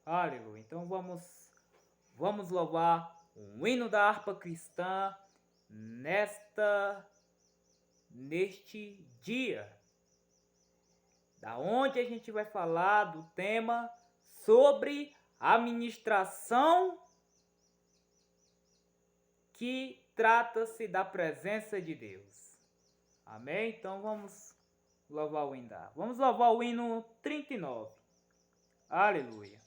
Aleluia. Então vamos louvar o hino da harpa cristã neste dia, da onde a gente vai falar do tema sobre a ministração que trata-se da presença de Deus. Amém? Então vamos louvar o hino. Vamos louvar o hino 39. Aleluia.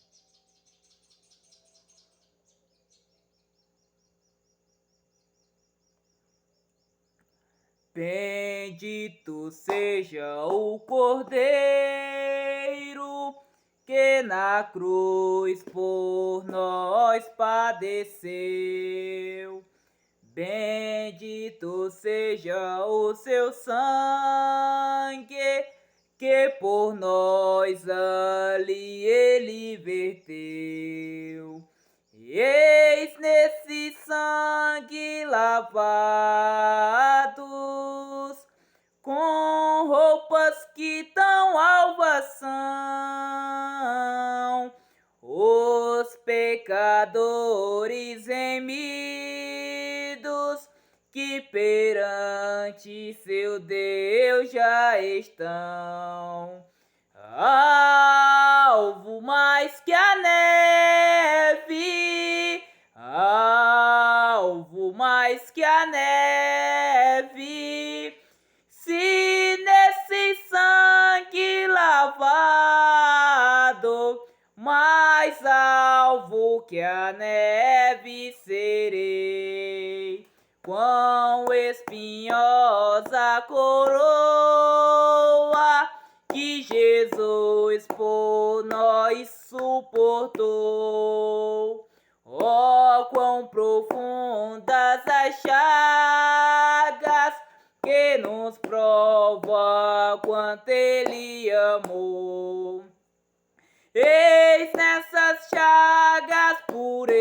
Bendito seja o Cordeiro que na cruz por nós padeceu. Bendito seja o seu sangue que por nós ali ele verteu. E eis nesse sangue lavados, com roupas que tão alvas são, os pecadores remidos, que perante seu Deus já estão. Alvo mais que a neve, alvo mais que a neve, se nesse sangue lavado, mais alvo que a neve serei. Quão espinhosa coroa que Jesus por nós suportou. Oh, quão profundas as chagas que nos prova quanto ele amou. Eis nessas chagas pureza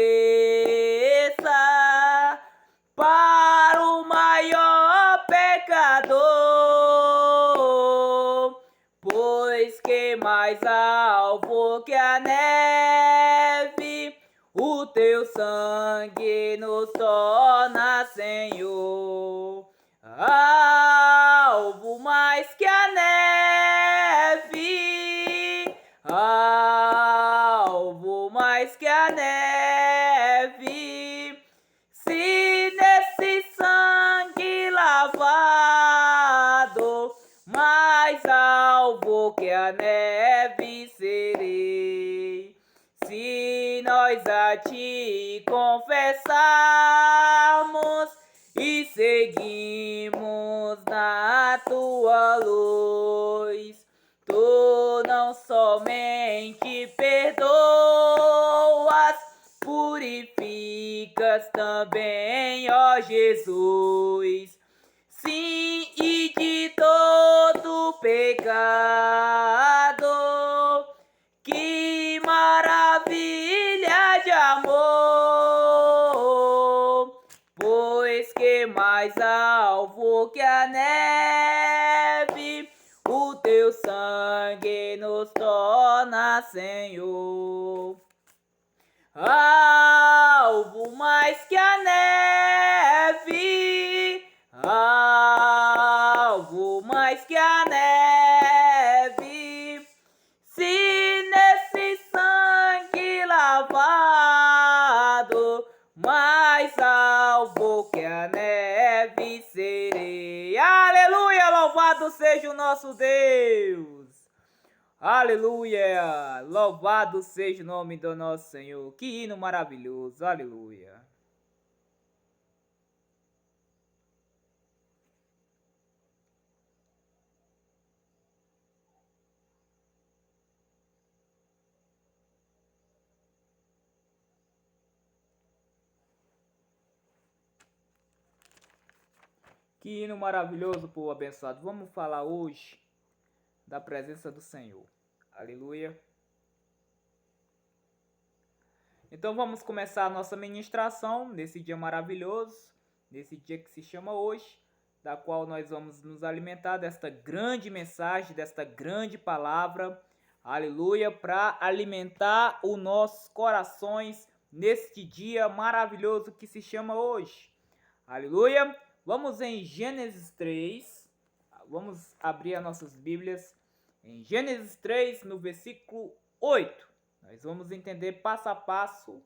para o maior pecador, pois que mais alvo que a neve, o teu sangue nos torna, Senhor. Alvo mais que a neve, alvo mais que a neve, se nesse sangue lavado, mais alvo que a neve serei. Se nós a ti confessarmos e seguimos na tua luz, tu não somente perdoas, purificas também, ó Jesus. Sim, e de todo pecado, que maravilha de amor, pois que mais alvo que a neve, o teu sangue nos torna, Senhor. Alvo mais que a neve, alvo mais que a neve, se nesse sangue lavado, mais alvo que a neve serei. Aleluia, louvado seja o nosso Deus. Aleluia! Louvado seja o nome do nosso Senhor. Que hino maravilhoso. Aleluia. Que hino maravilhoso, povo abençoado. Vamos falar hoje da presença do Senhor. Aleluia. Então vamos começar a nossa ministração nesse dia maravilhoso, nesse dia que se chama hoje, da qual nós vamos nos alimentar desta grande mensagem, desta grande palavra, aleluia, para alimentar os nossos corações neste dia maravilhoso que se chama hoje. Aleluia. Vamos em Gênesis 3. Vamos abrir as nossas Bíblias em Gênesis 3, no versículo 8. Nós vamos entender passo a passo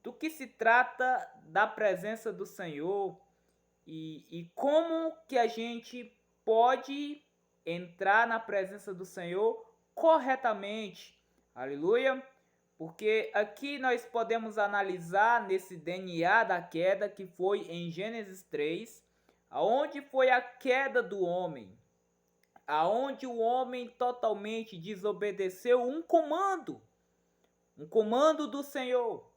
do que se trata da presença do Senhor e como que a gente pode entrar na presença do Senhor corretamente. Aleluia. Porque aqui nós podemos analisar nesse DNA da queda que foi em Gênesis 3, aonde foi a queda do homem, aonde o homem totalmente desobedeceu um comando do Senhor.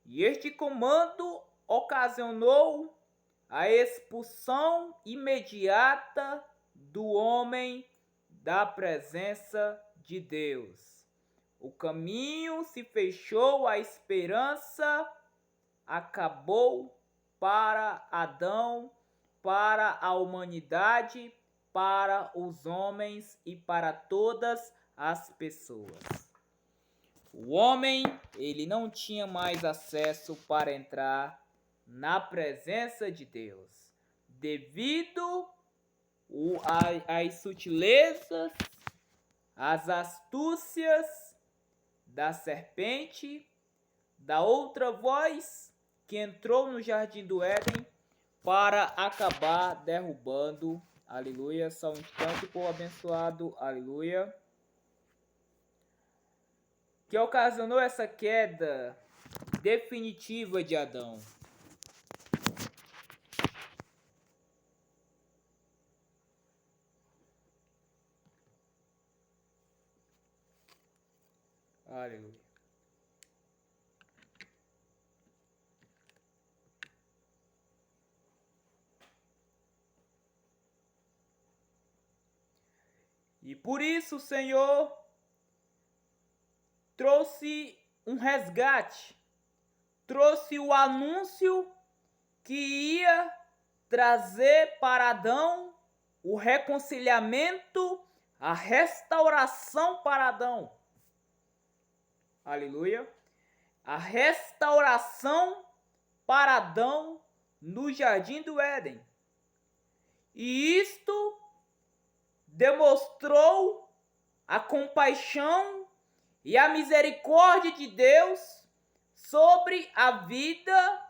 E este comando ocasionou a expulsão imediata do homem da presença de Deus. O caminho se fechou, a esperança acabou para Adão, para a humanidade, para os homens e para todas as pessoas. O homem, ele não tinha mais acesso para entrar na presença de Deus, devido às sutilezas, às astúcias da serpente, da outra voz que entrou no jardim do Éden para acabar derrubando, aleluia, só um instante, povo abençoado, aleluia, que ocasionou essa queda definitiva de Adão. Aleluia. E por isso o Senhor trouxe um resgate, trouxe o anúncio que ia trazer para Adão o reconciliamento, a restauração para Adão. Aleluia. A restauração para Adão no jardim do Éden. E isto demonstrou a compaixão e a misericórdia de Deus sobre a vida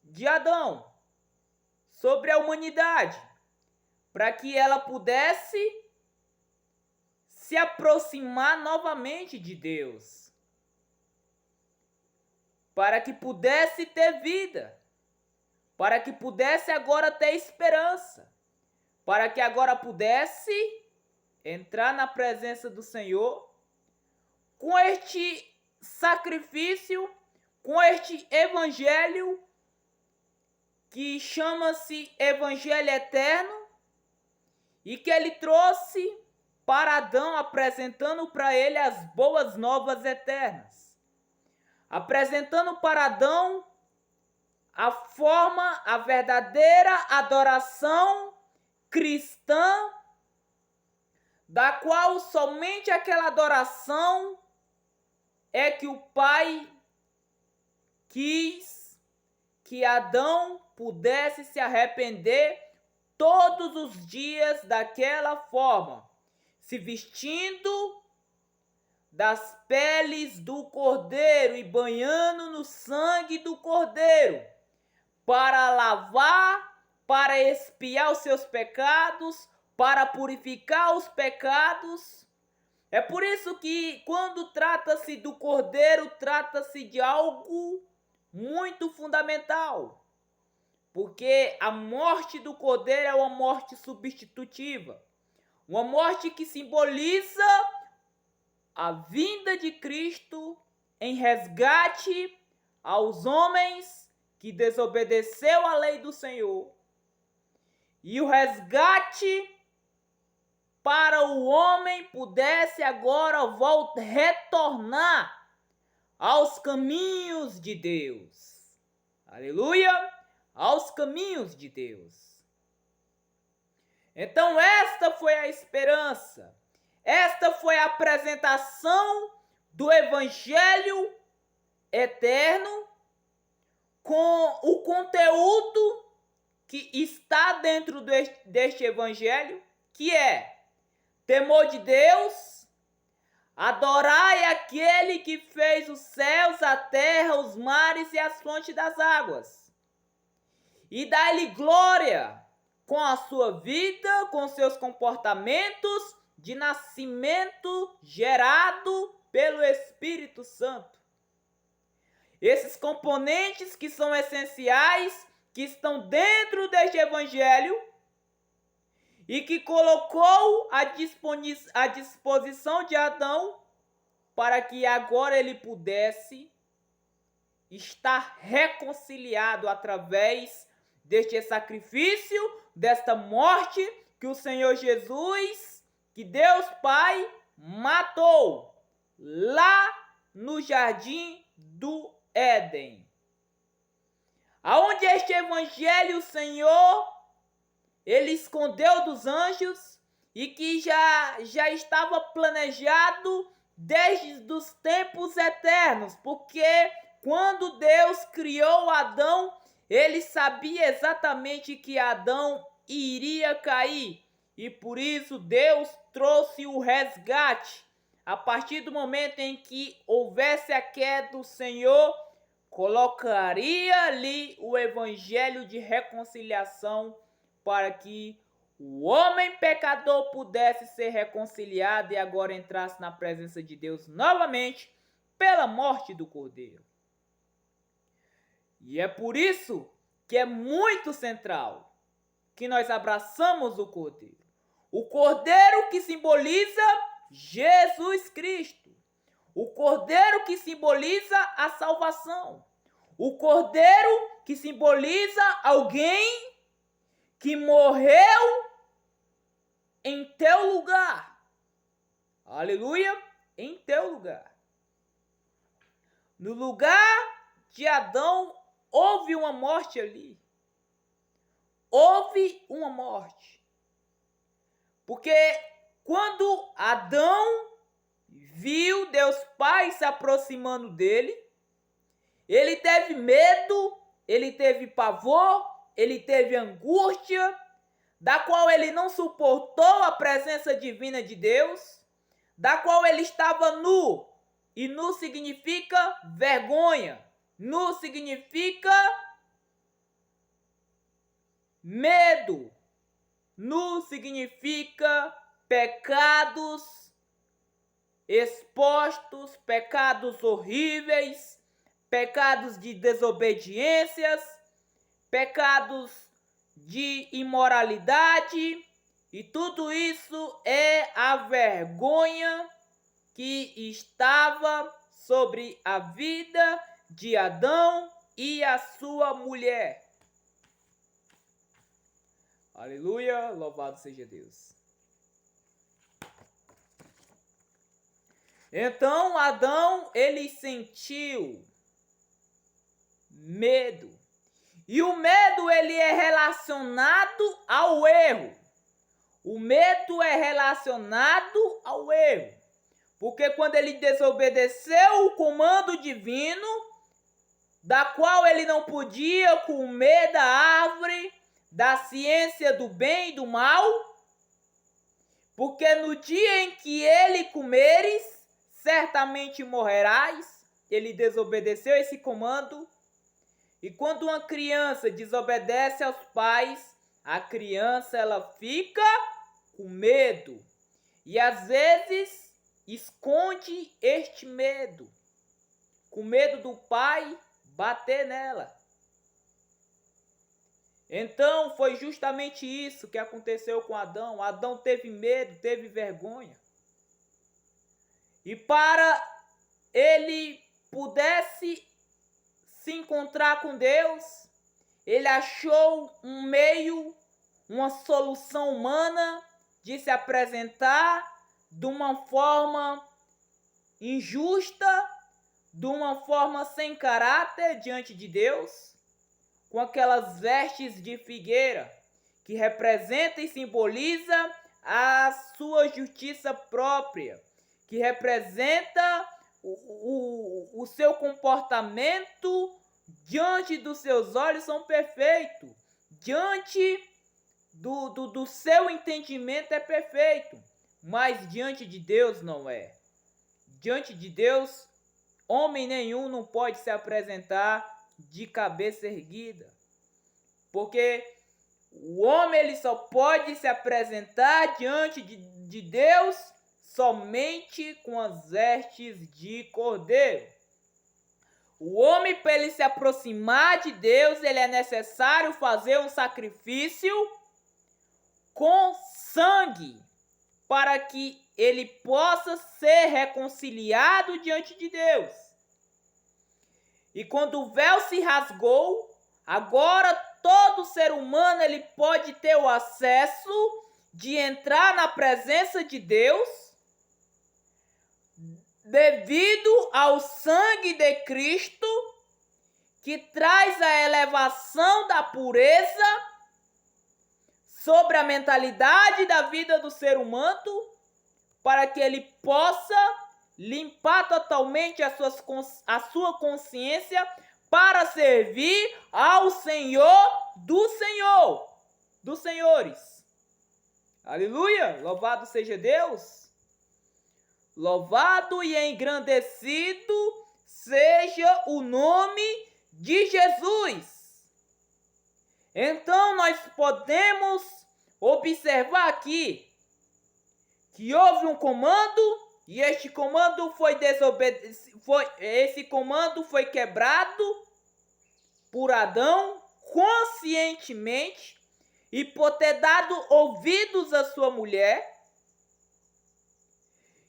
de Adão, sobre a humanidade, para que ela pudesse se aproximar novamente de Deus, para que pudesse ter vida, para que pudesse agora ter esperança, para que agora pudesse entrar na presença do Senhor com este sacrifício, com este evangelho que chama-se Evangelho Eterno e que ele trouxe para Adão, apresentando para ele as boas novas eternas, apresentando para Adão a forma, a verdadeira adoração cristã, da qual somente aquela adoração é que o Pai quis que Adão pudesse se arrepender todos os dias daquela forma, se vestindo das peles do cordeiro e banhando no sangue do cordeiro, para lavar, para expiar os seus pecados, para purificar os pecados. É por isso que quando trata-se do cordeiro, trata-se de algo muito fundamental, porque a morte do cordeiro é uma morte substitutiva, uma morte que simboliza a vinda de Cristo em resgate aos homens que desobedeceu a lei do Senhor, e o resgate para o homem pudesse agora retornar aos caminhos de Deus. Aleluia! Aos caminhos de Deus. Então esta foi a esperança. Esta foi a apresentação do Evangelho eterno com o conteúdo que está dentro deste Evangelho, que é temor de Deus, adorai aquele que fez os céus, a terra, os mares e as fontes das águas, e dai-lhe glória com a sua vida, com seus comportamentos de nascimento gerado pelo Espírito Santo. Esses componentes que são essenciais, que estão dentro deste Evangelho e que colocou à disposição de Adão para que agora ele pudesse estar reconciliado através deste sacrifício, desta morte que o Senhor Jesus, que Deus Pai matou lá no jardim do Éden. Aonde este evangelho o Senhor ele escondeu dos anjos e que já estava planejado desde os tempos eternos, porque quando Deus criou Adão, ele sabia exatamente que Adão iria cair, e por isso Deus trouxe o resgate. A partir do momento em que houvesse a queda, o Senhor colocaria ali o evangelho de reconciliação para que o homem pecador pudesse ser reconciliado e agora entrasse na presença de Deus novamente pela morte do Cordeiro. E é por isso que é muito central que nós abraçamos o Cordeiro. O Cordeiro que simboliza Jesus Cristo. O Cordeiro que simboliza a salvação. O Cordeiro que simboliza alguém que morreu em teu lugar. Aleluia! Em teu lugar. No lugar de Adão, houve uma morte ali. Houve uma morte. Porque quando Adão viu Deus Pai se aproximando dele, ele teve medo, ele teve pavor, ele teve angústia, da qual ele não suportou a presença divina de Deus, da qual ele estava nu, e nu significa vergonha, nu significa medo, nu significa pecados expostos, pecados horríveis, pecados de desobediências, pecados de imoralidade, e tudo isso é a vergonha que estava sobre a vida de Adão e a sua mulher. Aleluia, louvado seja Deus. Então Adão, ele sentiu medo. E o medo, ele é relacionado ao erro. O medo é relacionado ao erro. Porque quando ele desobedeceu o comando divino, da qual ele não podia comer da árvore da ciência do bem e do mal, porque no dia em que ele comeres, certamente morrerás. Ele desobedeceu esse comando. E quando uma criança desobedece aos pais, a criança ela fica com medo. E às vezes esconde este medo, com medo do pai bater nela. Então foi justamente isso que aconteceu com Adão. Adão teve medo, teve vergonha. E para ele pudesse se encontrar com Deus, ele achou um meio, uma solução humana de se apresentar de uma forma injusta, de uma forma sem caráter diante de Deus, com aquelas vestes de figueira, que representa e simboliza a sua justiça própria, que representa o seu comportamento diante dos seus olhos são perfeitos, diante do seu entendimento é perfeito, mas diante de Deus não é. Diante de Deus, homem nenhum não pode se apresentar de cabeça erguida, porque o homem ele só pode se apresentar diante de Deus somente com as vestes de cordeiro. O homem, para ele se aproximar de Deus, ele é necessário fazer um sacrifício com sangue, para que ele possa ser reconciliado diante de Deus. E quando o véu se rasgou, agora todo ser humano ele pode ter o acesso de entrar na presença de Deus devido ao sangue de Cristo, que traz a elevação da pureza sobre a mentalidade da vida do ser humano, para que ele possa limpar totalmente a sua consciência para servir ao Senhor dos senhores. Aleluia! Louvado seja Deus! Louvado e engrandecido seja o nome de Jesus. Então nós podemos observar aqui que houve um comando e este comando esse comando foi quebrado por Adão conscientemente e por ter dado ouvidos à sua mulher.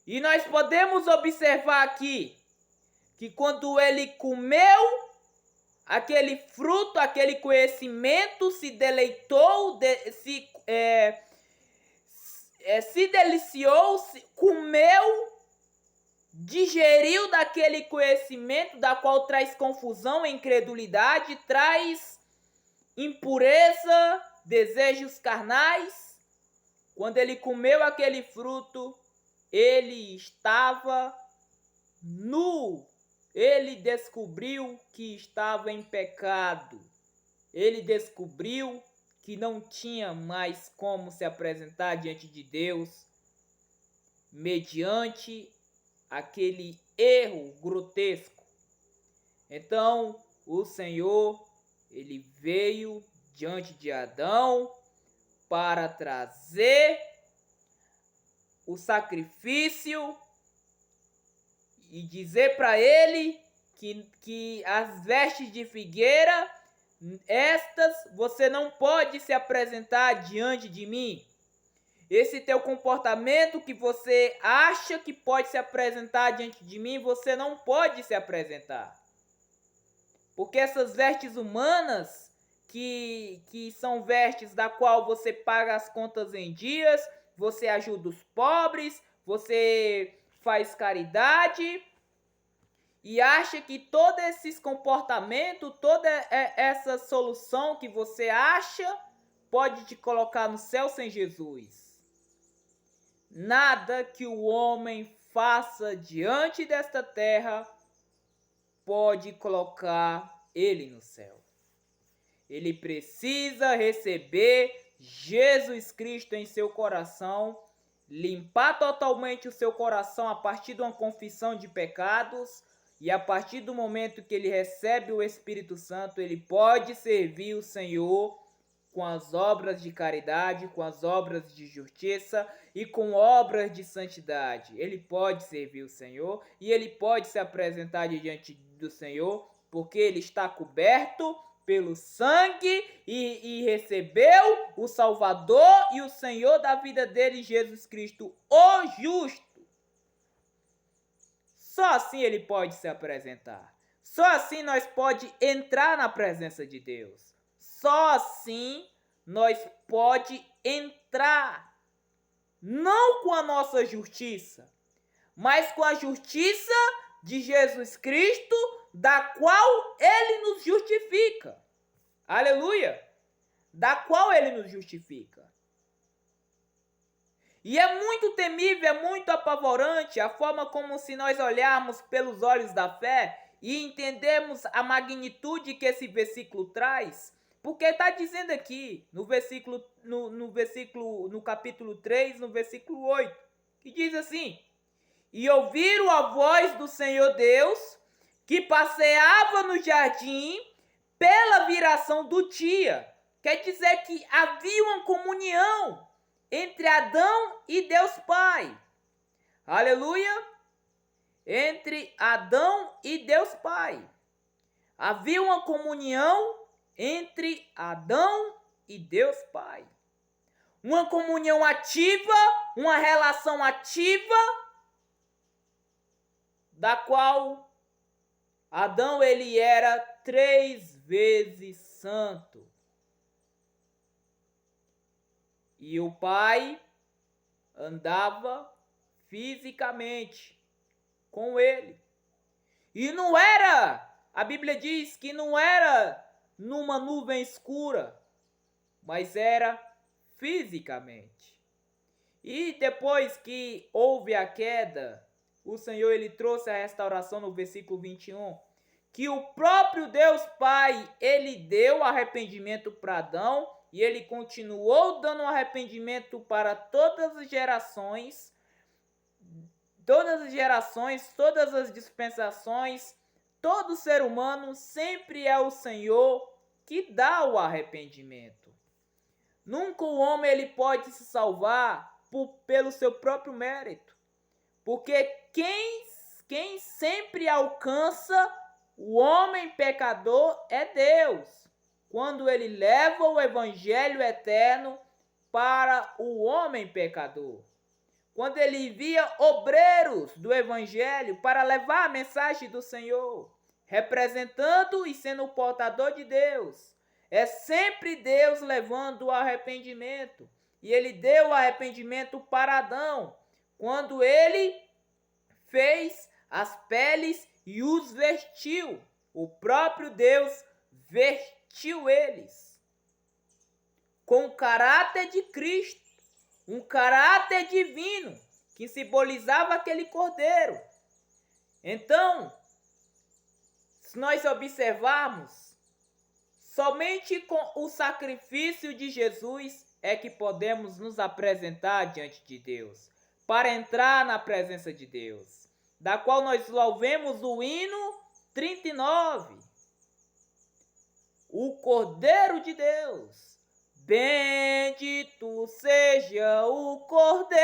E nós podemos observar aqui que quando ele comeu aquele fruto, aquele conhecimento, se deleitou, se deliciou, comeu, digeriu daquele conhecimento, da qual traz confusão, incredulidade, traz impureza, desejos carnais. Quando ele comeu aquele fruto, ele estava nu. Ele descobriu que estava em pecado. Ele descobriu que não tinha mais como se apresentar diante de Deus mediante aquele erro grotesco. Então, o Senhor, ele veio diante de Adão para trazer o sacrifício e dizer para ele que as vestes de figueira, estas você não pode se apresentar diante de mim. Esse teu comportamento que você acha que pode se apresentar diante de mim, você não pode se apresentar. Porque essas vestes humanas, que são vestes da qual você paga as contas em dias, você ajuda os pobres, você faz caridade e acha que todos esses comportamentos, toda essa solução que você acha pode te colocar no céu sem Jesus. Nada que o homem faça diante desta terra pode colocar ele no céu. Ele precisa receber Jesus Cristo em seu coração, limpar totalmente o seu coração a partir de uma confissão de pecados, e a partir do momento que ele recebe o Espírito Santo, ele pode servir o Senhor com as obras de caridade, com as obras de justiça e com obras de santidade. Ele pode servir o Senhor e ele pode se apresentar diante do Senhor, porque ele está coberto pelo sangue e recebeu o Salvador e o Senhor da vida dele, Jesus Cristo, o justo. Só assim ele pode se apresentar. Só assim nós pode entrar na presença de Deus. Só assim nós pode entrar. Não com a nossa justiça, mas com a justiça de Jesus Cristo, da qual ele nos justifica. Aleluia! Da qual ele nos justifica. E é muito temível, é muito apavorante a forma como, se nós olharmos pelos olhos da fé e entendemos a magnitude que esse versículo traz, porque está dizendo aqui no capítulo 3, no versículo 8, que diz assim: e ouviram a voz do Senhor Deus, que passeava no jardim pela viração do dia. Quer dizer que havia uma comunhão entre Adão e Deus Pai. Aleluia! Entre Adão e Deus Pai. Havia uma comunhão entre Adão e Deus Pai. Uma comunhão ativa, uma relação ativa, da qual Adão ele era 3 vezes santo. E o Pai andava fisicamente com ele. E não era, a Bíblia diz que não era numa nuvem escura, mas era fisicamente. E depois que houve a queda, o Senhor ele trouxe a restauração no versículo 21, que o próprio Deus Pai, ele deu arrependimento para Adão, e ele continuou dando arrependimento para todas as gerações, todas as dispensações. Todo ser humano sempre é o Senhor que dá o arrependimento. Nunca o homem ele pode se salvar pelo seu próprio mérito. Porque quem sempre alcança o homem pecador é Deus, quando ele leva o evangelho eterno para o homem pecador. Quando ele envia obreiros do evangelho para levar a mensagem do Senhor, representando e sendo o portador de Deus. É sempre Deus levando o arrependimento. E ele deu o arrependimento para Adão, quando ele fez as peles e os vestiu. O próprio Deus vestiu eles com o caráter de Cristo, um caráter divino que simbolizava aquele cordeiro. Então, se nós observarmos, somente com o sacrifício de Jesus é que podemos nos apresentar diante de Deus, para entrar na presença de Deus, da qual nós louvemos o hino 39. O Cordeiro de Deus, bendito seja o Cordeiro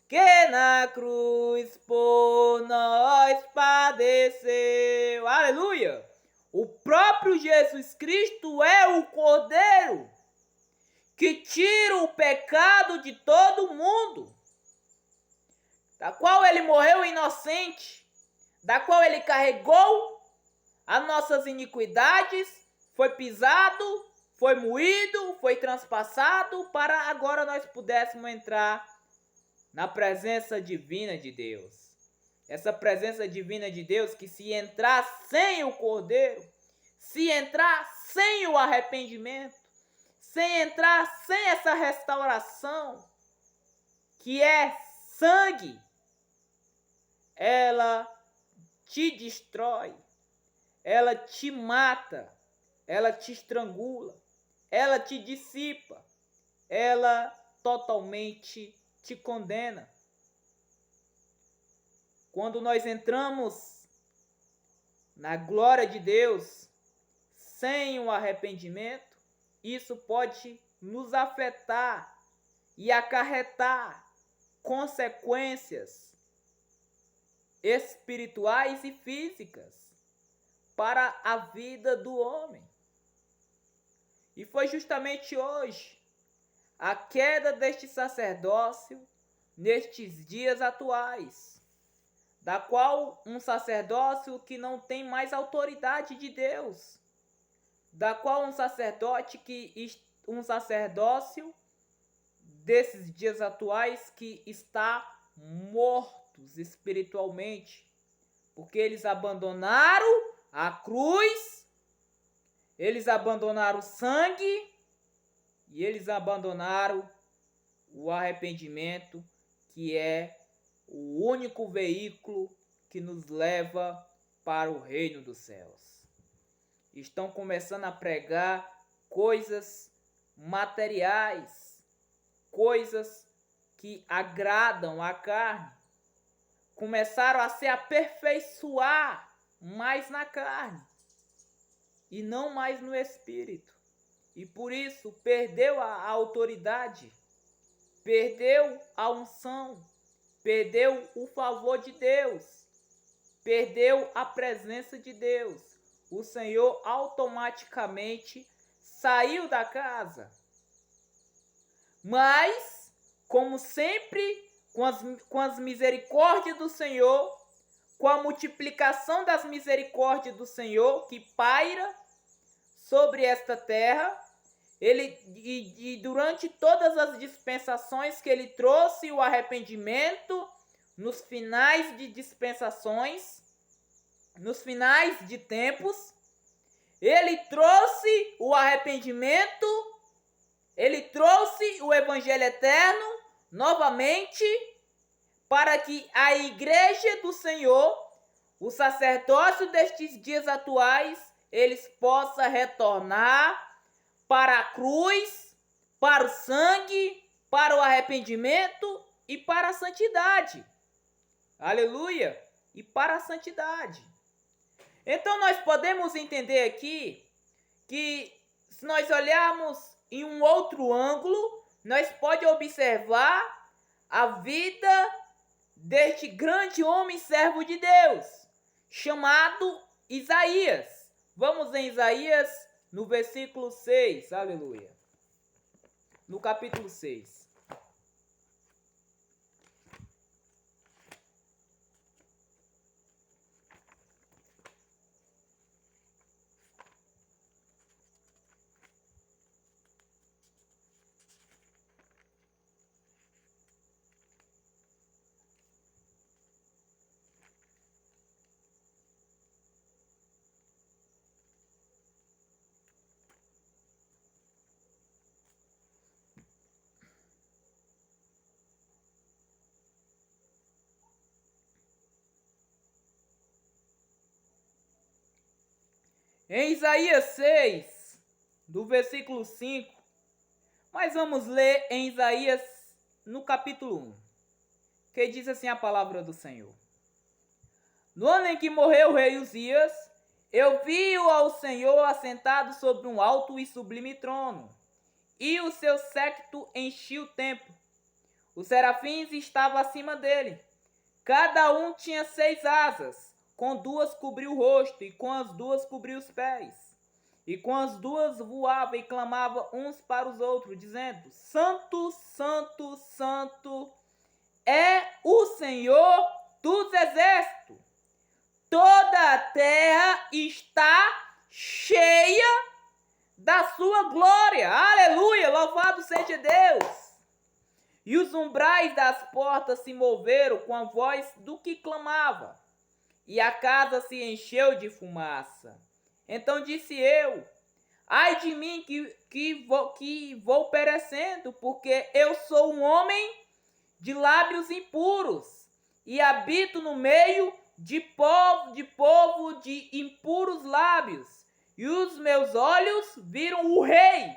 que na cruz por nós padeceu. Aleluia! O próprio Jesus Cristo é o Cordeiro que tira o pecado de todo mundo, da qual ele morreu inocente, da qual ele carregou as nossas iniquidades, foi pisado, foi moído, foi transpassado, para agora nós pudéssemos entrar na presença divina de Deus. Essa presença divina de Deus que, se entrar sem o Cordeiro, se entrar sem o arrependimento, sem entrar sem essa restauração, que é sangue, ela te destrói, ela te mata, ela te estrangula, ela te dissipa, ela totalmente te condena. Quando nós entramos na glória de Deus sem o arrependimento, isso pode nos afetar e acarretar consequências espirituais e físicas para a vida do homem. E foi justamente hoje a queda deste sacerdócio nestes dias atuais, da qual um sacerdócio que não tem mais autoridade de Deus, da qual um sacerdócio desses dias atuais que está mortos espiritualmente, porque eles abandonaram a cruz, eles abandonaram o sangue e eles abandonaram o arrependimento, que é o único veículo que nos leva para o reino dos céus. Estão começando a pregar coisas materiais, coisas que agradam a carne. Começaram a se aperfeiçoar mais na carne e não mais no espírito. E por isso perdeu a autoridade, perdeu a unção, perdeu o favor de Deus, perdeu a presença de Deus. O Senhor automaticamente saiu da casa. Mas, como sempre, com as misericórdias do Senhor, com a multiplicação das misericórdias do Senhor que paira sobre esta terra, e durante todas as dispensações que ele trouxe o arrependimento, nos finais de dispensações, nos finais de tempos, ele trouxe o arrependimento, ele trouxe o evangelho eterno novamente, para que a igreja do Senhor, o sacerdócio destes dias atuais, eles possam retornar para a cruz, para o sangue, para o arrependimento e para a santidade. Aleluia! E para a santidade. Então nós podemos entender aqui que, se nós olharmos em um outro ângulo, nós podemos observar a vida deste grande homem servo de Deus, chamado Isaías. Vamos em Isaías, no versículo 6, aleluia. No capítulo 6. Em Isaías 6, do versículo 5, mas vamos ler em Isaías no capítulo 1, que diz assim a palavra do Senhor. No ano em que morreu o rei Uzias, eu vi-o ao Senhor assentado sobre um alto e sublime trono, e o seu séquito enchia o templo. Os serafins estavam acima dele. Cada um tinha 6 asas. Com 2 cobriu o rosto, e com as 2 cobriu os pés. E com as 2 voava e clamava uns para os outros, dizendo: Santo, Santo, Santo é o Senhor dos exércitos. Toda a terra está cheia da sua glória. Aleluia! Louvado seja Deus! E os umbrais das portas se moveram com a voz do que clamava, e a casa se encheu de fumaça. Então disse eu: ai de mim que vou perecendo, porque eu sou um homem de lábios impuros, e habito no meio de povo de impuros lábios, e os meus olhos viram o Rei,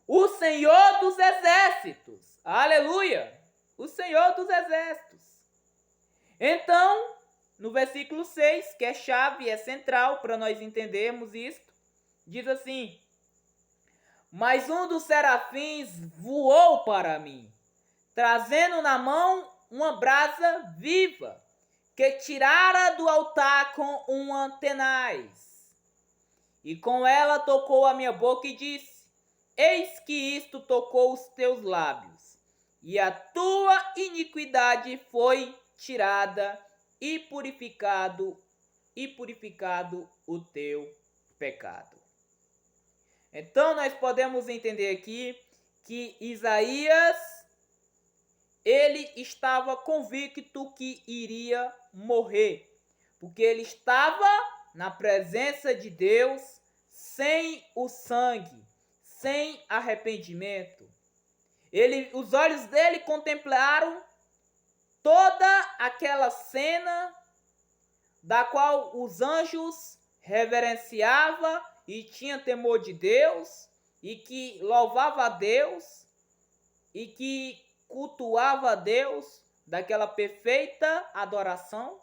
o Senhor dos exércitos. Aleluia! O Senhor dos exércitos. Então, no versículo 6, que é chave, é central para nós entendermos isto, diz assim: mas um dos serafins voou para mim, trazendo na mão uma brasa viva, que tirara do altar com uma tenaz. E com ela tocou a minha boca e disse: eis que isto tocou os teus lábios, e a tua iniquidade foi tirada, e purificado o teu pecado. Então nós podemos entender aqui que Isaías, ele estava convicto que iria morrer, porque ele estava na presença de Deus sem o sangue, sem arrependimento. Os olhos dele contemplaram toda aquela cena da qual os anjos reverenciavam e tinham temor de Deus, e que louvava a Deus, e que cultuava a Deus daquela perfeita adoração,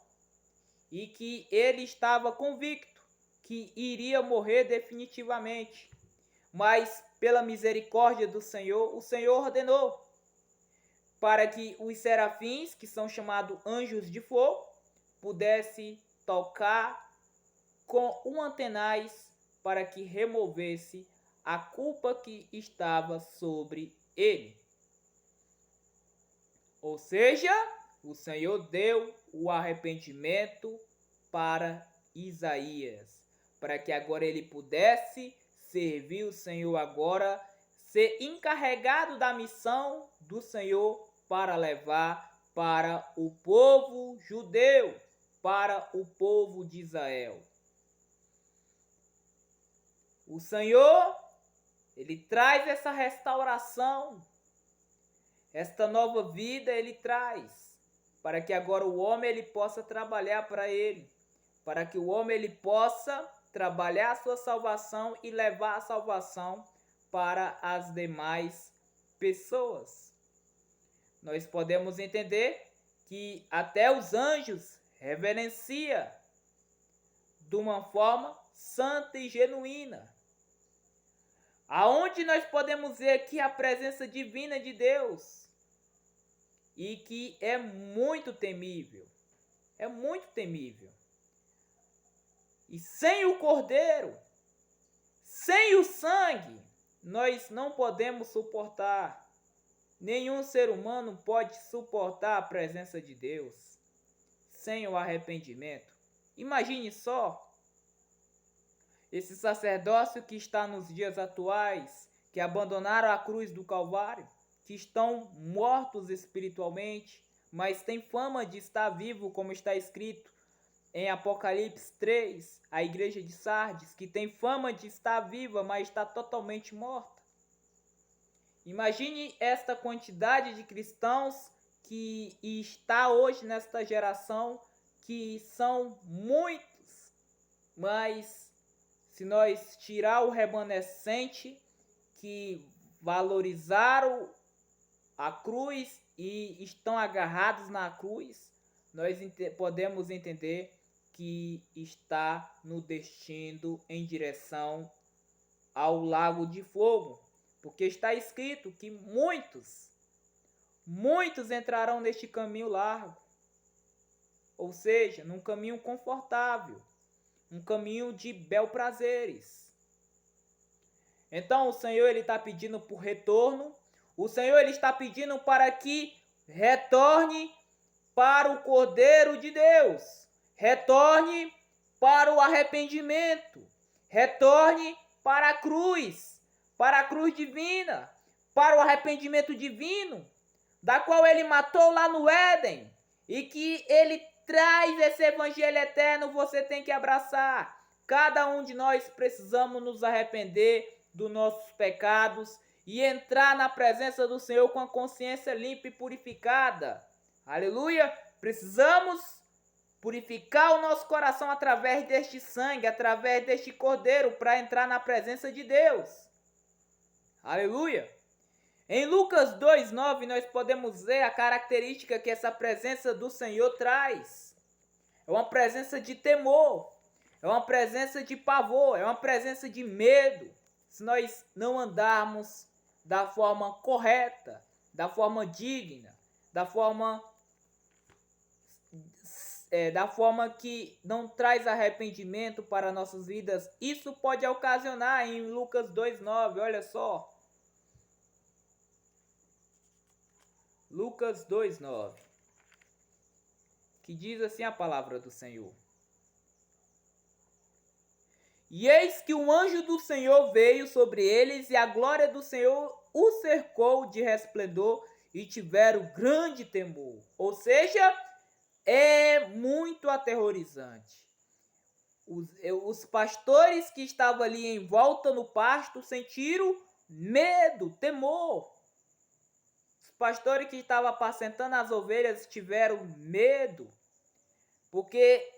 e que ele estava convicto que iria morrer definitivamente. Mas, pela misericórdia do Senhor, o Senhor ordenou para que os serafins, que são chamados anjos de fogo, pudesse tocar com um antenais para que removesse a culpa que estava sobre ele. Ou seja, o Senhor deu o arrependimento para Isaías, para que agora ele pudesse servir o Senhor agora, ser encarregado da missão do Senhor para levar para o povo judeu, para o povo de Israel. O Senhor, ele traz essa restauração, esta nova vida ele traz, para que agora o homem ele possa trabalhar para ele, para que o homem ele possa trabalhar a sua salvação e levar a salvação para as demais pessoas. Nós podemos entender que até os anjos reverenciam de uma forma santa e genuína. Aonde nós podemos ver aqui a presença divina de Deus, e que é muito temível. É muito temível. E sem o Cordeiro, sem o sangue, nós não podemos suportar. Nenhum ser humano pode suportar a presença de Deus sem o arrependimento. Imagine só esse sacerdócio que está nos dias atuais, que abandonaram a cruz do Calvário, que estão mortos espiritualmente, mas têm fama de estar vivo, como está escrito em Apocalipse 3, a igreja de Sardes, que tem fama de estar viva, mas está totalmente morta. Imagine esta quantidade de cristãos que está hoje nesta geração, que são muitos, mas se nós tirar o remanescente que valorizaram a cruz e estão agarrados na cruz, nós podemos entender que está no destino em direção ao lago de fogo, porque está escrito que muitos entrarão neste caminho largo, ou seja, num caminho confortável, um caminho de bel prazeres. Então o Senhor ele está pedindo por retorno, o Senhor ele está pedindo para que retorne para o Cordeiro de Deus, retorne para o arrependimento, retorne para a cruz divina, para o arrependimento divino, da qual ele matou lá no Éden, e que ele traz esse evangelho eterno, você tem que abraçar. Cada um de nós precisamos nos arrepender dos nossos pecados e entrar na presença do Senhor com a consciência limpa e purificada. Aleluia! Precisamos purificar o nosso coração através deste sangue, através deste Cordeiro, para entrar na presença de Deus. Aleluia! Em Lucas 2:9 nós podemos ver a característica que essa presença do Senhor traz. É uma presença de temor, é uma presença de pavor, é uma presença de medo. Se nós não andarmos da forma correta, da forma digna, da forma que não traz arrependimento para nossas vidas, isso pode ocasionar em Lucas 2:9, olha só. Lucas 2:9, que diz assim a palavra do Senhor. E eis que um anjo do Senhor veio sobre eles, e a glória do Senhor o cercou de resplendor, e tiveram grande temor. Ou seja, é muito aterrorizante. Os pastores que estavam ali em volta no pasto sentiram medo, temor. pastores que estavam apacentando as ovelhas tiveram medo, porque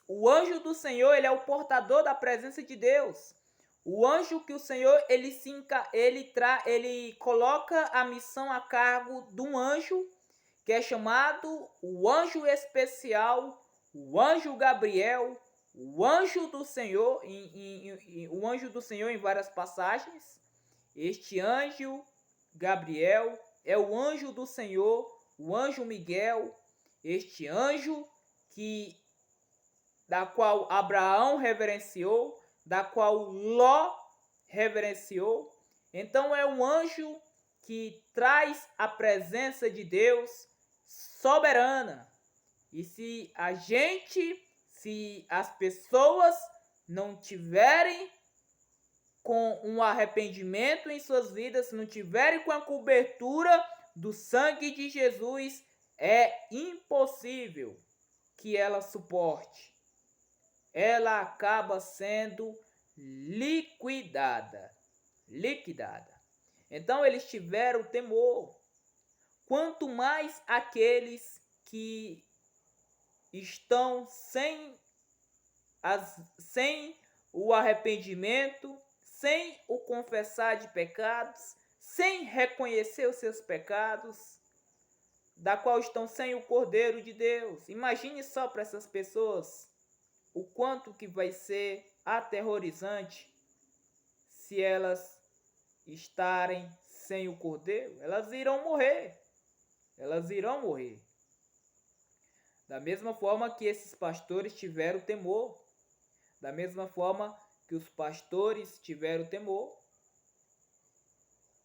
o anjo do Senhor, ele é o portador da presença de Deus. O anjo que o Senhor, ele coloca a missão a cargo de um anjo, que é chamado o anjo especial, o anjo Gabriel, o anjo do Senhor, o anjo do Senhor em várias passagens. Este anjo Gabriel é o anjo do Senhor, o anjo Miguel, este anjo da qual Abraão reverenciou, da qual Ló reverenciou. Então é um anjo que traz a presença de Deus soberana. E se as pessoas não tiverem com um arrependimento em suas vidas, se não tiverem com a cobertura do sangue de Jesus, é impossível que ela suporte. Ela acaba sendo liquidada. Então eles tiveram temor. Quanto mais aqueles que estão sem o arrependimento, sem o confessar de pecados, sem reconhecer os seus pecados, da qual estão sem o Cordeiro de Deus. Imagine só para essas pessoas o quanto que vai ser aterrorizante se elas estarem sem o Cordeiro. Elas irão morrer. Da mesma forma que esses pastores tiveram temor. Da mesma forma que os pastores tiveram temor.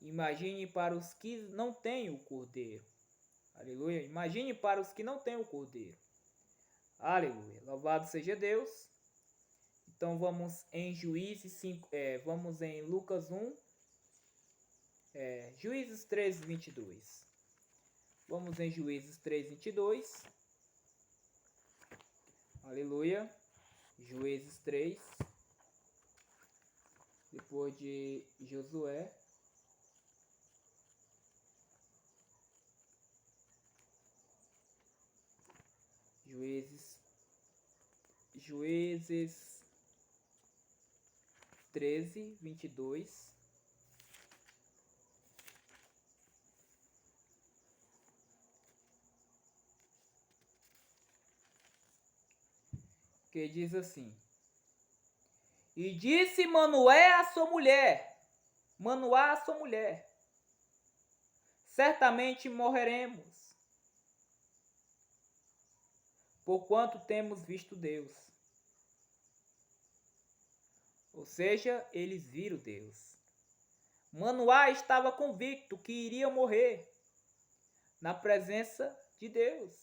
Imagine para os que não têm o Cordeiro. Aleluia. Imagine para os que não têm o Cordeiro. Aleluia. Louvado seja Deus. Então vamos em Juízes 5, vamos em Lucas 1, Juízes 3, 22. Vamos em Juízes 3, 22. Aleluia. Juízes 3. Depois de Josué. Juízes 13, 22. Que diz assim: e disse Manoá a sua mulher, certamente morreremos, porquanto temos visto Deus. Ou seja, eles viram Deus. Manoá estava convicto que iria morrer na presença de Deus.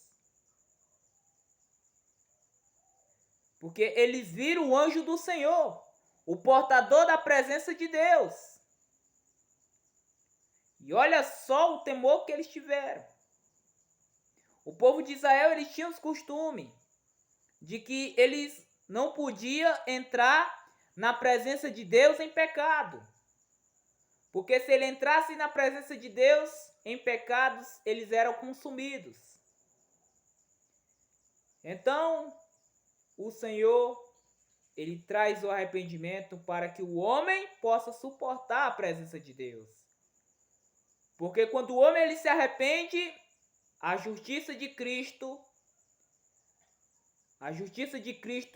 Porque eles viram o anjo do Senhor, o portador da presença de Deus. E olha só o temor que eles tiveram. O povo de Israel, eles tinham os costumes de que eles não podiam entrar na presença de Deus em pecado. Porque se ele entrasse na presença de Deus em pecados, eles eram consumidos. Então, o Senhor, ele traz o arrependimento para que o homem possa suportar a presença de Deus. Porque quando o homem ele se arrepende, a justiça de Cristo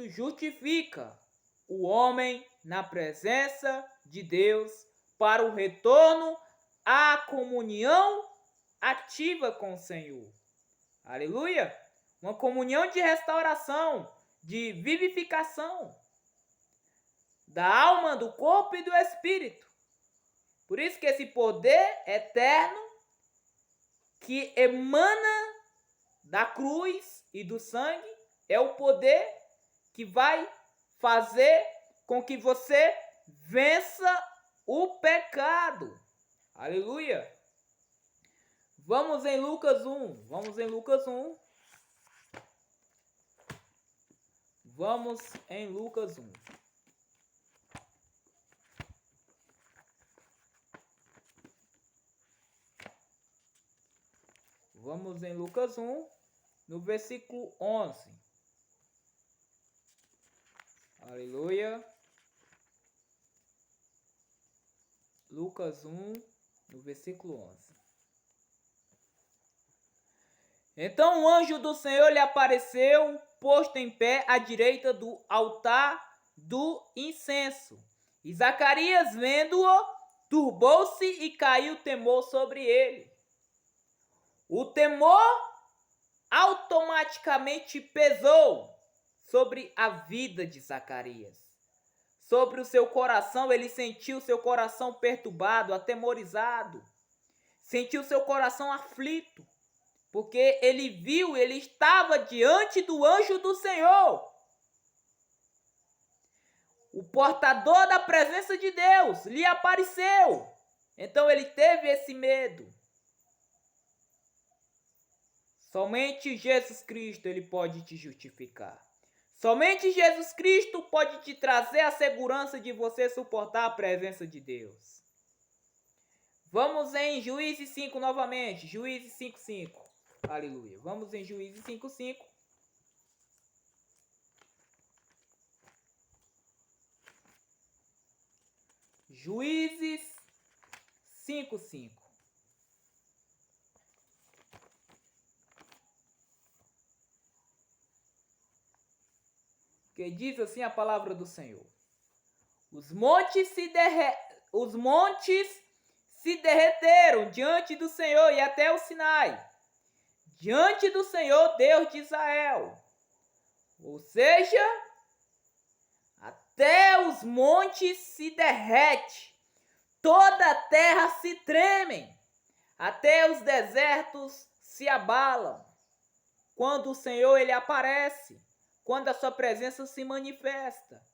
justifica o homem na presença de Deus para o retorno à comunhão ativa com o Senhor. Aleluia! Uma comunhão de restauração, de vivificação da alma, do corpo e do espírito. Por isso que esse poder eterno que emana da cruz e do sangue é o poder que vai fazer com que você vença o pecado. Aleluia! Vamos em Lucas 1. Vamos em Lucas 1. Vamos em Lucas 1, no versículo 11. Aleluia. Lucas 1, no versículo 11. Então o anjo do Senhor lhe apareceu, posto em pé à direita do altar do incenso. E Zacarias, vendo-o, turbou-se e caiu temor sobre ele. O temor automaticamente pesou sobre a vida de Zacarias. Sobre o seu coração, ele sentiu seu coração perturbado, atemorizado. Sentiu seu coração aflito. Porque ele viu, ele estava diante do anjo do Senhor. O portador da presença de Deus lhe apareceu. Então ele teve esse medo. Somente Jesus Cristo ele pode te justificar. Somente Jesus Cristo pode te trazer a segurança de você suportar a presença de Deus. Vamos em Juízes 5 novamente. Juízes 5:5. Aleluia. Vamos em Juízes 5:5. Juízes 5:5. Que diz assim a palavra do Senhor: Os montes se derreteram diante do Senhor e até o Sinai, diante do Senhor Deus de Israel. Ou seja, até os montes se derretem, toda a terra se treme, até os desertos se abalam. Quando o Senhor ele aparece, quando a sua presença se manifesta.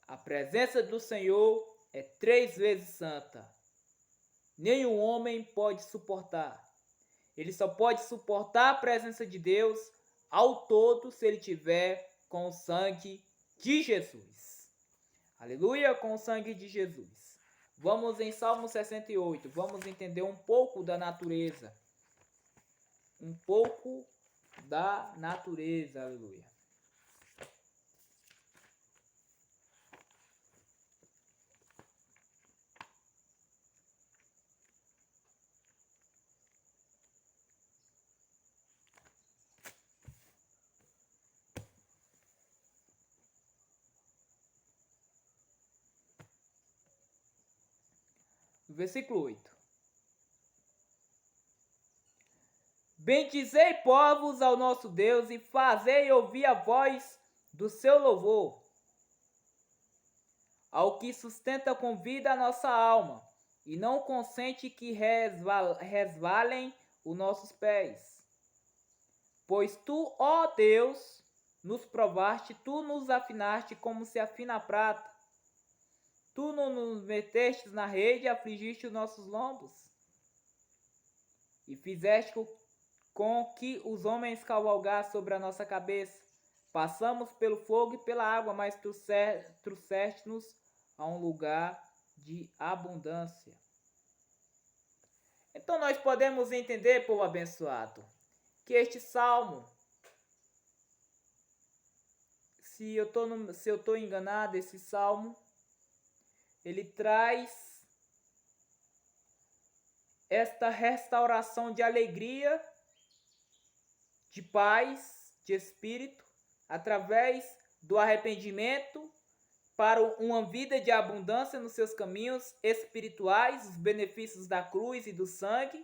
A presença do Senhor é 3 vezes santa. Nenhum homem pode suportar. Ele só pode suportar a presença de Deus ao todo se ele tiver com o sangue de Jesus. Aleluia, com o sangue de Jesus. Vamos em Salmo 68. Vamos entender um pouco da natureza. Um pouco da natureza. Aleluia. Versículo 8. Bendizei povos ao nosso Deus e fazei ouvir a voz do seu louvor, ao que sustenta com vida a nossa alma e não consente que resvalem os nossos pés. Pois tu, ó Deus, nos provaste, tu nos afinaste como se afina a prata. Tu não nos meteste na rede e afligiste os nossos lombos. E fizeste com que os homens cavalgassem sobre a nossa cabeça. Passamos pelo fogo e pela água, mas trouxeste-nos a um lugar de abundância. Então nós podemos entender, povo abençoado, que este salmo, se eu estou enganado, esse salmo, ele traz esta restauração de alegria, de paz, de espírito, através do arrependimento para uma vida de abundância nos seus caminhos espirituais, os benefícios da cruz e do sangue.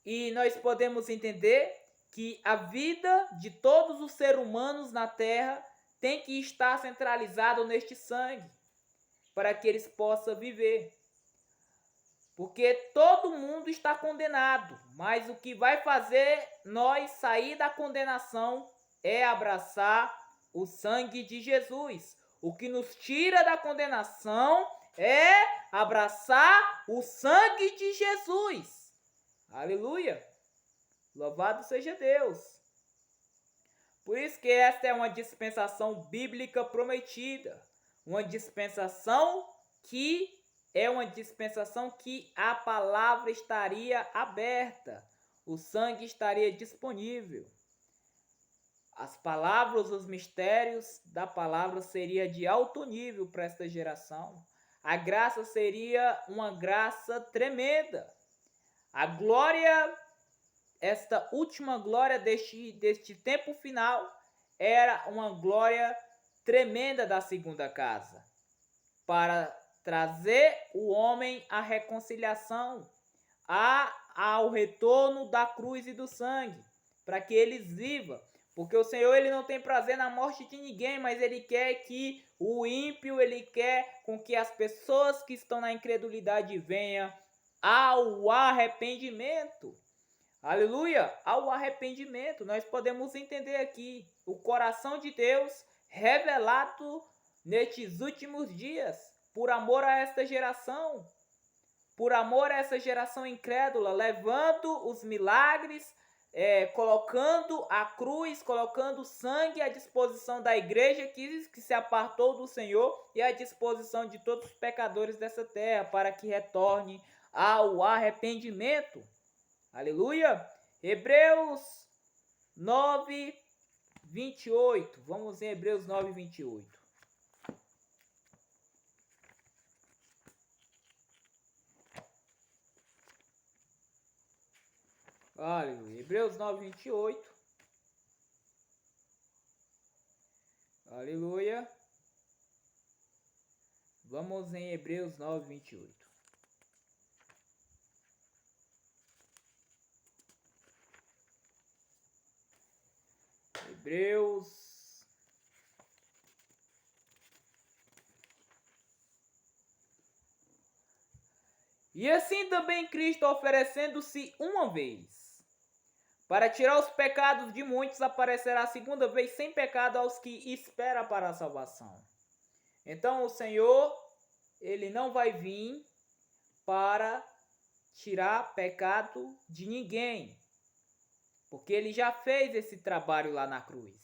E nós podemos entender que a vida de todos os seres humanos na terra tem que estar centralizado neste sangue, para que eles possam viver. Porque todo mundo está condenado, mas o que vai fazer nós sair da condenação é abraçar o sangue de Jesus. O que nos tira da condenação é abraçar o sangue de Jesus. Aleluia! Louvado seja Deus! Por isso que esta é uma dispensação bíblica prometida. Uma dispensação que é uma dispensação que a palavra estaria aberta, o sangue estaria disponível. As palavras, os mistérios da palavra seria de alto nível para esta geração. A graça seria uma graça tremenda. A glória, esta última glória deste tempo final, era uma glória tremenda da segunda casa, para trazer o homem à reconciliação, ao retorno da cruz e do sangue, para que eles vivam. Porque o Senhor, ele não tem prazer na morte de ninguém, mas ele quer que o ímpio, ele quer com que as pessoas que estão na incredulidade venham ao arrependimento. Aleluia! Ao arrependimento. Nós podemos entender aqui o coração de Deus revelado nestes últimos dias, por amor a esta geração, por amor a essa geração incrédula, levando os milagres, colocando a cruz, colocando o sangue à disposição da igreja que se apartou do Senhor e à disposição de todos os pecadores dessa terra, para que retorne ao arrependimento. Aleluia! Hebreus 9, 28. Vamos em Hebreus 9, 28. Aleluia. Hebreus 9, 28. Aleluia. Vamos em Hebreus 9, 28. Hebreus. E assim também Cristo, oferecendo-se uma vez para tirar os pecados de muitos, aparecerá a segunda vez sem pecado aos que esperam para a salvação. Então o Senhor, ele não vai vir para tirar pecado de ninguém, porque ele já fez esse trabalho lá na cruz,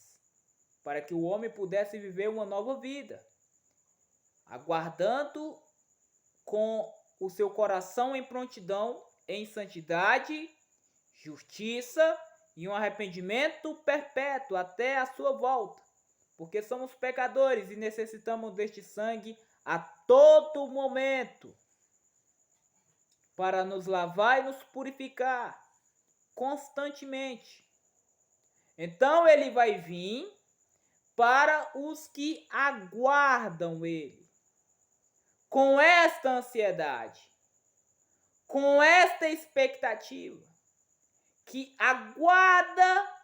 para que o homem pudesse viver uma nova vida, aguardando com o seu coração em prontidão, em santidade, justiça e um arrependimento perpétuo até a sua volta, porque somos pecadores e necessitamos deste sangue a todo momento para nos lavar e nos purificar constantemente. Então ele vai vir para os que aguardam ele, com esta ansiedade, com esta expectativa, que aguarda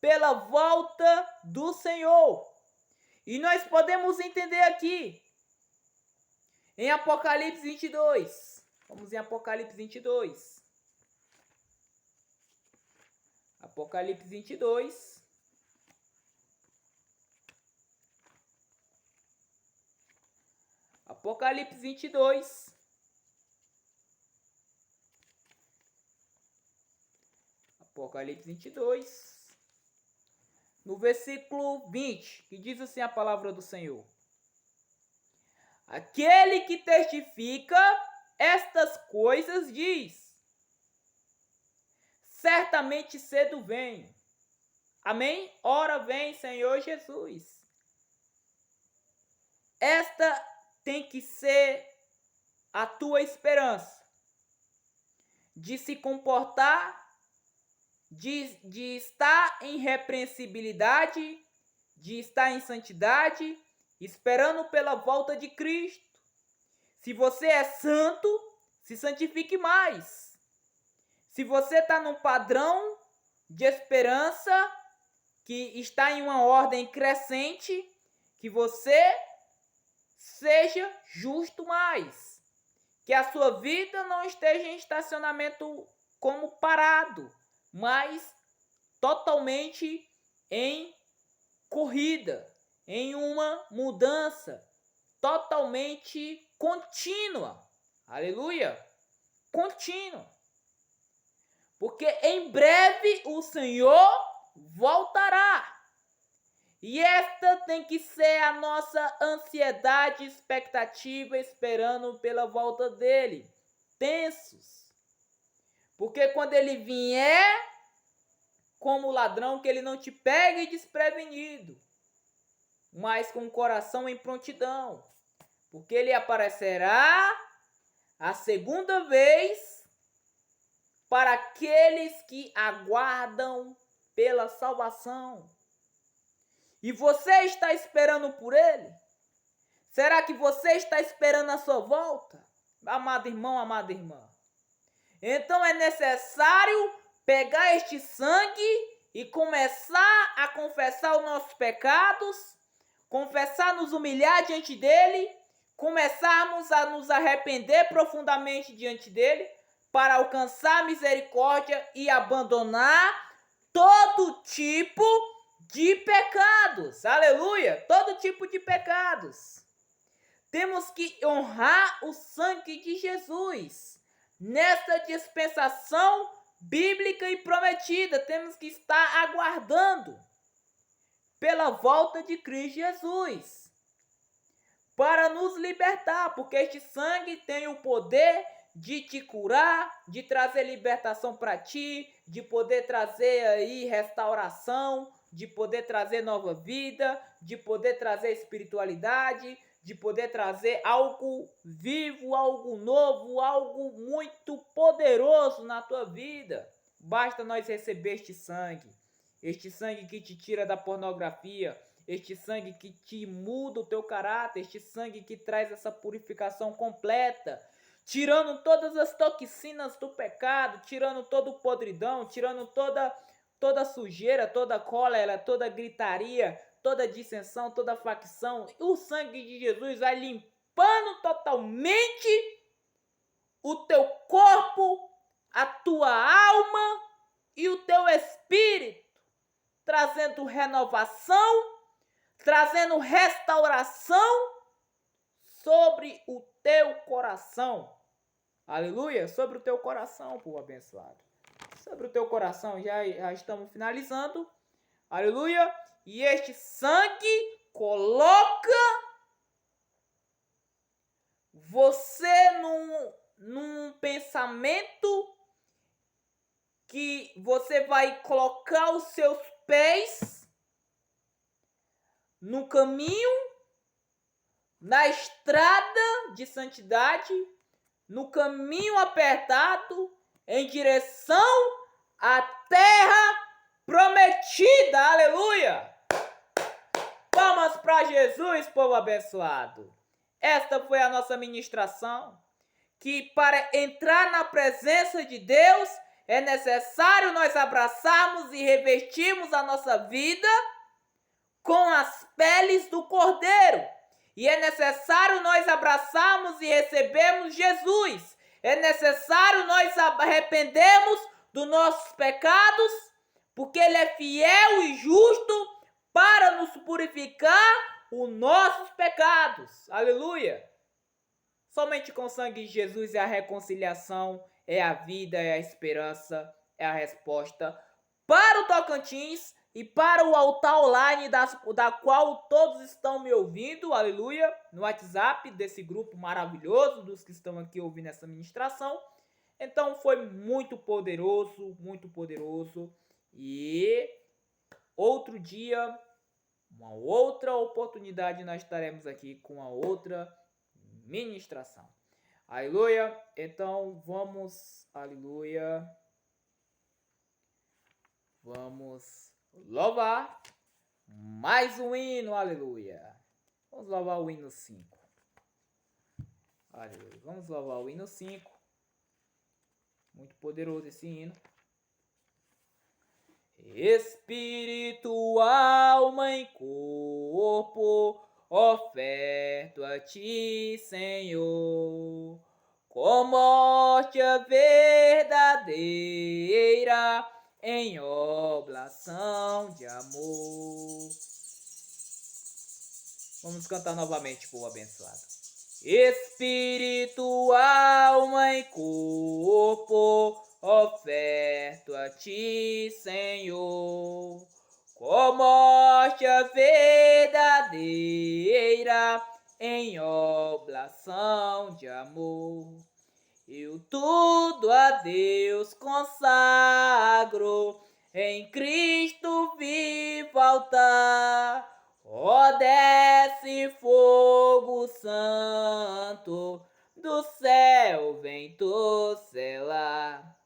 pela volta do Senhor. E nós podemos entender aqui, em Apocalipse 22. Vamos em Apocalipse 22. Apocalipse 22. Apocalipse 22. Apocalipse 22, no versículo 20, que diz assim a palavra do Senhor: aquele que testifica estas coisas diz: certamente cedo venho. Amém? Ora vem, Senhor Jesus. Esta tem que ser a tua esperança, de se comportar, de estar em repreensibilidade, de estar em santidade, esperando pela volta de Cristo. Se você é santo, se santifique mais. Se você está num padrão de esperança que está em uma ordem crescente, que você seja justo mais. Que a sua vida não esteja em estacionamento como parado, mas totalmente em corrida, em uma mudança totalmente contínua. Aleluia! Contínua. Porque em breve o Senhor voltará. E esta tem que ser a nossa ansiedade, expectativa, esperando pela volta dele. Tensos. Porque quando ele vier como ladrão, que ele não te pegue desprevenido, mas com o coração em prontidão. Porque ele aparecerá a segunda vez para aqueles que aguardam pela salvação. E você está esperando por ele? Será que você está esperando a sua volta? Amado irmão, amada irmã. Então é necessário pegar este sangue e começar a confessar os nossos pecados, confessar, nos humilhar diante dele, começarmos a nos arrepender profundamente diante dele, para alcançar misericórdia e abandonar todo tipo de pecados. Aleluia! Todo tipo de pecados. Temos que honrar o sangue de Jesus. Nesta dispensação bíblica e prometida, temos que estar aguardando pela volta de Cristo Jesus, para nos libertar, porque este sangue tem o poder de te curar, de trazer libertação para ti, de poder trazer aí restauração, de poder trazer nova vida, de poder trazer espiritualidade, de poder trazer algo vivo, algo novo, algo muito poderoso na tua vida. Basta nós receber este sangue que te tira da pornografia, este sangue que te muda o teu caráter, este sangue que traz essa purificação completa, tirando todas as toxinas do pecado, tirando todo o podridão, tirando toda sujeira, toda cólera, toda gritaria, toda dissensão, toda facção. O sangue de Jesus vai limpando totalmente o teu corpo, a tua alma e o teu espírito, trazendo renovação, trazendo restauração sobre o teu coração. Aleluia! Sobre o teu coração, povo abençoado. Sobre o teu coração, já estamos finalizando. Aleluia! E este sangue coloca você num pensamento que você vai colocar os seus pés no caminho, na estrada de santidade, no caminho apertado, em direção à terra prometida. Aleluia! Palmas para Jesus, povo abençoado. Esta foi a nossa ministração, que para entrar na presença de Deus é necessário nós abraçarmos e revestirmos a nossa vida com as peles do Cordeiro. E é necessário nós abraçarmos e recebermos Jesus. É necessário nós arrependermos dos nossos pecados, porque Ele é fiel e justo para nos purificar os nossos pecados. Aleluia! Somente com o sangue de Jesus é a reconciliação, é a vida, é a esperança, é a resposta para o Tocantins e para o altar online da qual todos estão me ouvindo, aleluia, no WhatsApp desse grupo maravilhoso dos que estão aqui ouvindo essa ministração. Então foi muito poderoso, e outro dia, uma outra oportunidade, nós estaremos aqui com a outra ministração. Aleluia. Então vamos, aleluia, vamos louvar mais um hino, aleluia. Vamos louvar o hino 5. Aleluia. Vamos louvar o hino 5. Muito poderoso esse hino. Espírito, alma e corpo, oferto a ti, Senhor, como hóstia verdadeira, em oblação de amor. Vamos cantar novamente, povo abençoado. Espírito, alma e corpo, oferto a ti, Senhor, como rocha verdadeira, em oblação de amor. Eu tudo a Deus consagro, em Cristo vivo altar. Ó, desce fogo santo, do céu vem tu selar.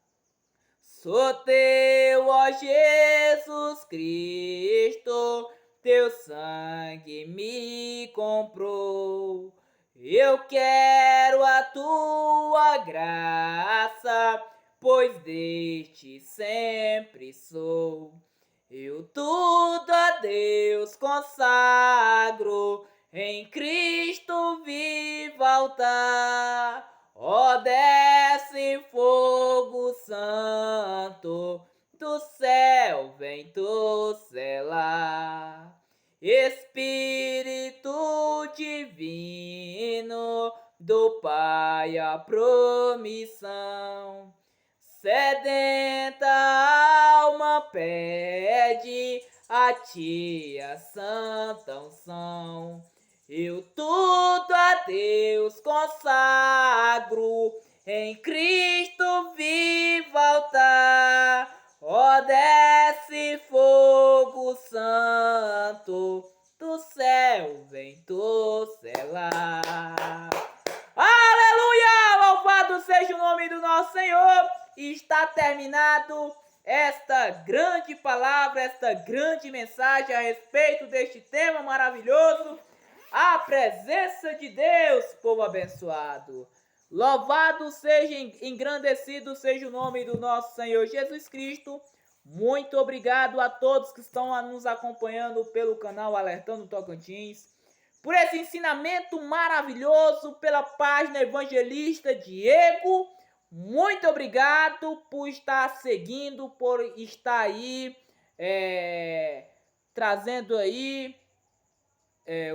Sou teu, ó Jesus Cristo, teu sangue me comprou. Eu quero a tua graça, pois deste sempre sou. Eu tudo a Deus consagro, em Cristo vivo altar. Ó, desce fogo santo, do céu vem tu selar. Espírito divino, do Pai a promissão. Sedenta alma pede a ti a santa unção. Eu tudo a Deus consagro, em Cristo vivo altar. Ó, desce fogo santo, do céu vem tu selar. Aleluia! Louvado seja o nome do nosso Senhor. Está terminado esta grande palavra, esta grande mensagem a respeito deste tema maravilhoso. A presença de Deus, povo abençoado. Louvado seja, engrandecido seja o nome do nosso Senhor Jesus Cristo. Muito obrigado a todos que estão nos acompanhando pelo canal Alertando Tocantins, por esse ensinamento maravilhoso, pela página Evangelista Diego. Muito obrigado por estar seguindo, por estar aí, trazendo aí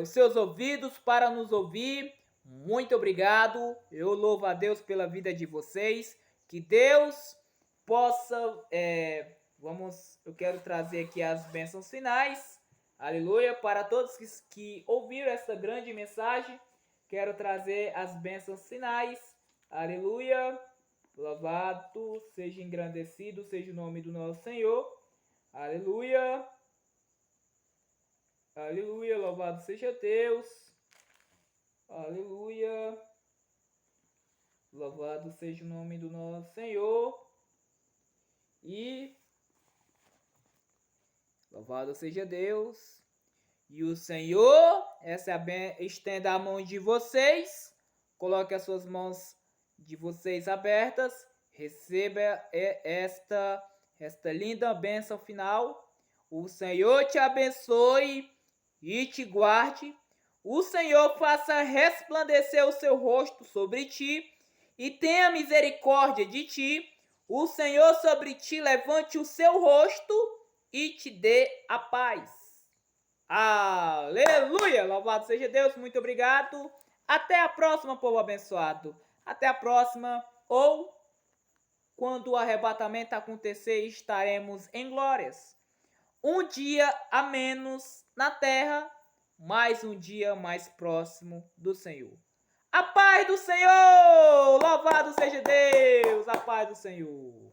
os seus ouvidos para nos ouvir. Muito obrigado. Eu louvo a Deus pela vida de vocês. Que Deus possa... eu quero trazer aqui as bênçãos finais. Aleluia. Para todos que ouviram essa grande mensagem, quero trazer as bênçãos finais. Aleluia. Louvado seja, engrandecido seja o nome do nosso Senhor. Aleluia. Aleluia, louvado seja Deus. Aleluia. Louvado seja o nome do nosso Senhor. E louvado seja Deus. E o Senhor, estenda a mão de vocês. Coloque as suas mãos de vocês abertas. Receba esta linda bênção final. O Senhor te abençoe e te guarde. O Senhor faça resplandecer o seu rosto sobre ti e tenha misericórdia de ti. O Senhor sobre ti levante o seu rosto e te dê a paz. Aleluia! Louvado seja Deus, muito obrigado. Até a próxima, povo abençoado. Até a próxima, ou quando o arrebatamento acontecer, estaremos em glórias. Um dia a menos na terra, mais um dia mais próximo do Senhor. A paz do Senhor! Louvado seja Deus! A paz do Senhor!